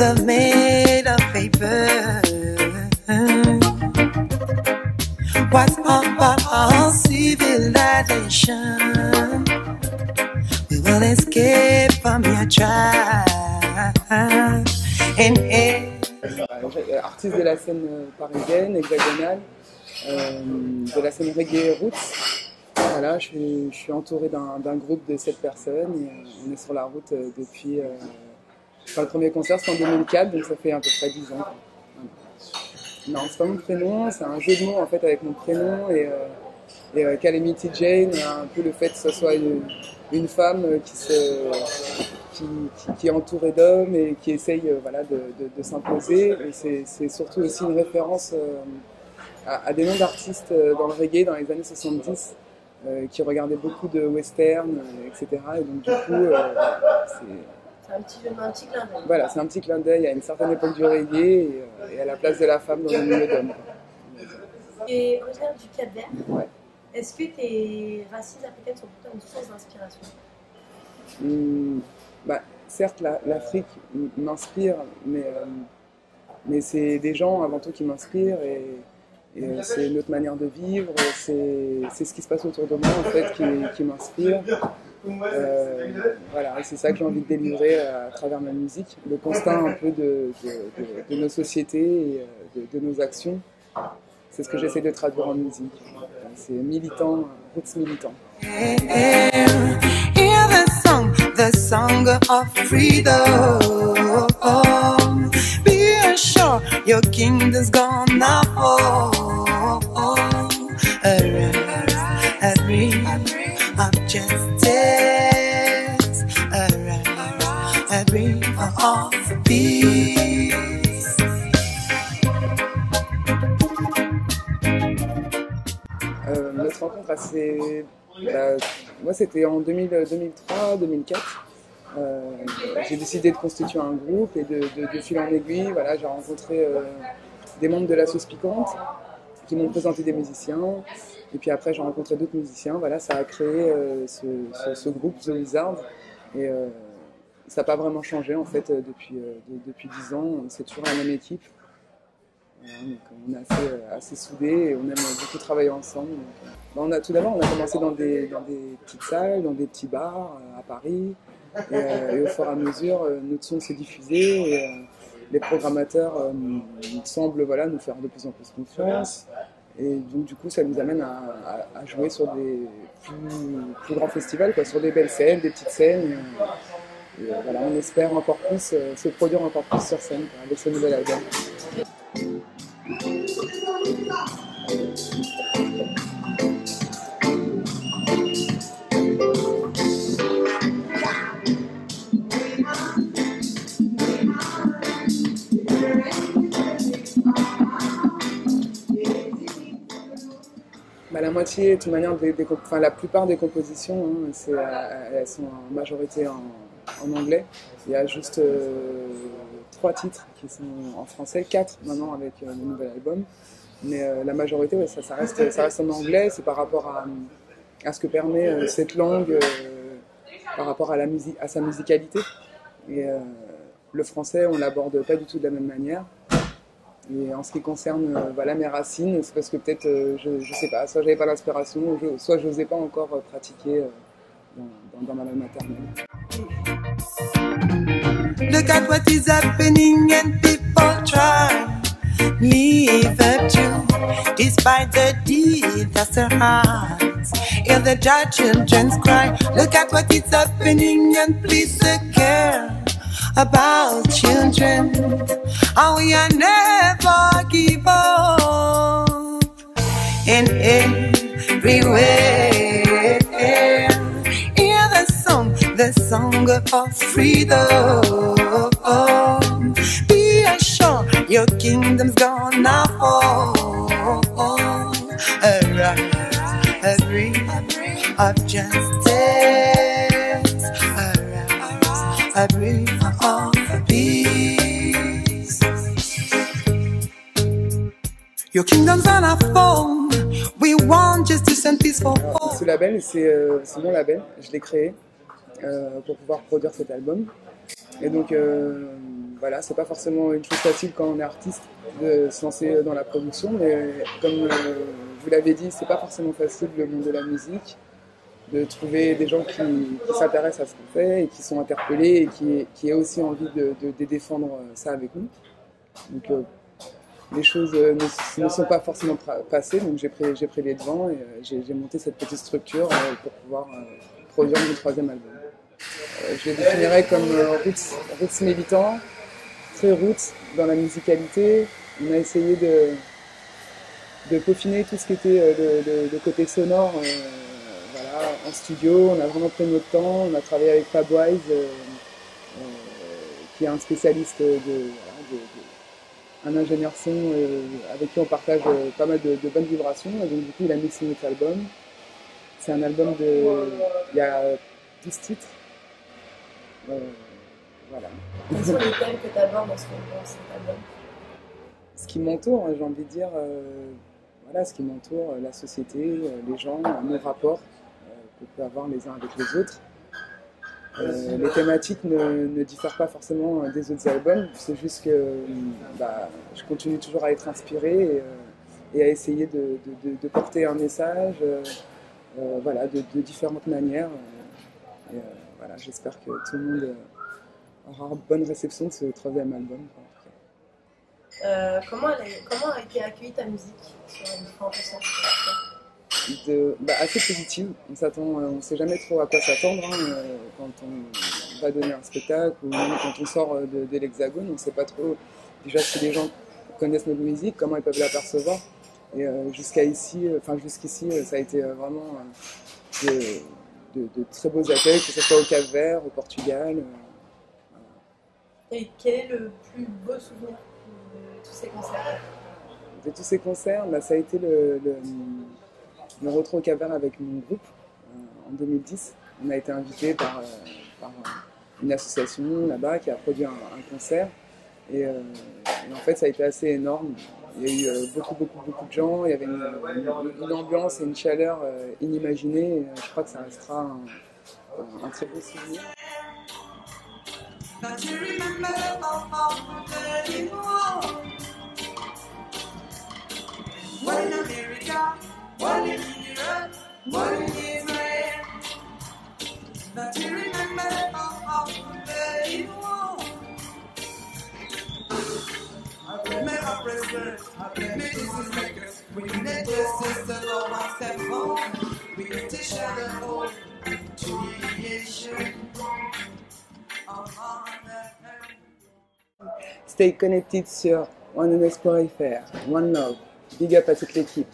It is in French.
mother made of paper. What's about our civilization? We will escape from your tribe. Artiste de la scène parisienne, hexagonale, de la scène reggae roots. Voilà, je suis entourée d'un groupe de 7 personnes et on est sur la route depuis... le premier concert c'était en 2004, donc ça fait à peu près 10 ans. Non, c'est pas mon prénom, c'est un jeu de mots en fait avec mon prénom et Calamity Jane, un peu le fait que ce soit une femme qui est entourée d'hommes et qui essaye voilà, de s'imposer. Et c'est surtout aussi une référence à des noms d'artistes dans le reggae dans les années 70 qui regardaient beaucoup de western, etc. Et donc du coup, c'est un petit clin d'œil. Voilà, c'est un petit clin d'œil à une certaine époque du reggae et à la place de la femme dans le milieu d'hommes. Et originaire du Cap-Vert, ouais. Est-ce que tes racines africaines sont pour toi une source d'inspiration? Certes, l'Afrique m'inspire, mais c'est des gens avant tout qui m'inspirent et c'est notre manière de vivre, c'est ce qui se passe autour de moi en fait qui m'inspire. Voilà, et c'est ça que j'ai envie de délivrer à travers ma musique, le constat un peu de nos sociétés et de nos actions. C'est ce que j'essaie de traduire en musique. C'est militant, roots militant. Hear the song of freedom. Be assured your kingdom's gonna fall. A reign of justice. A reign of peace. Notre rencontre assez... moi c'était en 2003-2004. J'ai décidé de constituer un groupe et de fil en aiguille, voilà, j'ai rencontré des membres de la Sauce Piquante qui m'ont présenté des musiciens. Et puis après j'ai rencontré d'autres musiciens, voilà, ça a créé ce groupe The Wizard. Et ça n'a pas vraiment changé en fait depuis 10 ans, c'est toujours la même équipe. Donc on est assez soudés et on aime beaucoup travailler ensemble. Tout d'abord, on a commencé dans des petites salles, dans des petits bars à Paris. Et au fur et à mesure, notre son s'est diffusé. Et, les programmateurs semblent voilà, nous faire de plus en plus confiance. Et donc du coup, ça nous amène à jouer sur des plus grands festivals, quoi, sur des belles scènes, des petites scènes. Et voilà, on espère encore plus se produire encore plus sur scène quoi, avec ce nouvel album. La moitié, de toute manière, la plupart des compositions, hein, elles sont en majorité en anglais. Il y a juste 3 titres qui sont en français, 4 maintenant avec le nouvel album. Mais la majorité, ouais, ça reste en anglais. C'est par rapport à ce que permet cette langue, par rapport à sa musicalité. Et le français, on l'aborde pas du tout de la même manière. Et en ce qui concerne voilà, mes racines, c'est parce que peut-être, je sais pas, soit j'avais pas l'inspiration, soit je n'osais pas encore pratiquer dans ma langue maternelle. Look at what is happening and people try live up to despite the disaster hearts. Hear the children's cry. Look at what is happening and please care about children. And we are never give up in everywhere. Hear the song of freedom. Be assured your kingdom's gonna fall. Arise, a reign of justice. Arise, a reign of peace. Your kingdom's gonna fall. We want justice and peace for all. Ce label, c'est mon label. Je l'ai créé pour pouvoir produire cet album. Et donc, voilà, c'est pas forcément une chose facile quand on est artiste de se lancer dans la production, mais comme vous l'avez dit, c'est pas forcément facile le monde de la musique, de trouver des gens qui s'intéressent à ce qu'on fait et qui sont interpellés et qui aient aussi envie de défendre ça avec nous. Donc les choses ne sont pas forcément passées, donc j'ai pris les devants et j'ai monté cette petite structure pour pouvoir produire mon 3e album. Je le définirais comme roots militant, très roots dans la musicalité. On a essayé de peaufiner tout ce qui était le côté sonore voilà, en studio. On a vraiment pris notre temps. On a travaillé avec Fabwise, qui est un spécialiste un ingénieur son avec qui on partage pas mal de bonnes vibrations. Et donc du coup, il a mixé notre album. C'est un album il y a 12 titres. Voilà. Quels sont les thèmes que tu abordes dans cet album? Ce qui m'entoure, j'ai envie de dire, voilà, ce qui m'entoure, la société, les gens, nos rapports qu'on peut avoir les uns avec les autres. Les thématiques ne diffèrent pas forcément des autres albums, c'est juste que je continue toujours à être inspirée et à essayer de porter un message voilà, de différentes manières. Voilà, j'espère que tout le monde aura une bonne réception de ce 3e album. Comment a été accueillie ta musique sur les différentes chansons? Assez positive. On ne sait jamais trop à quoi s'attendre quand on va donner un spectacle ou même quand on sort de l'Hexagone. On ne sait pas trop déjà si les gens connaissent notre musique, comment ils peuvent l'apercevoir. Et jusqu'ici, ça a été vraiment de très beaux accueils, que ce soit au Cap-Vert, au Portugal. Et quel est le plus beau souvenir de tous ces concerts? De tous ces concerts, ça a été le retour au Cap-Vert avec mon groupe en 2010. On a été invité par une association là-bas qui a produit un concert. Et en fait, ça a été assez énorme. Il y a eu beaucoup de gens. Il y avait une ambiance et une chaleur inimaginée. Et, je crois que ça restera un très beau souvenir. Stay connected sur OneNS.fr. One Love. Big up à toute l'équipe.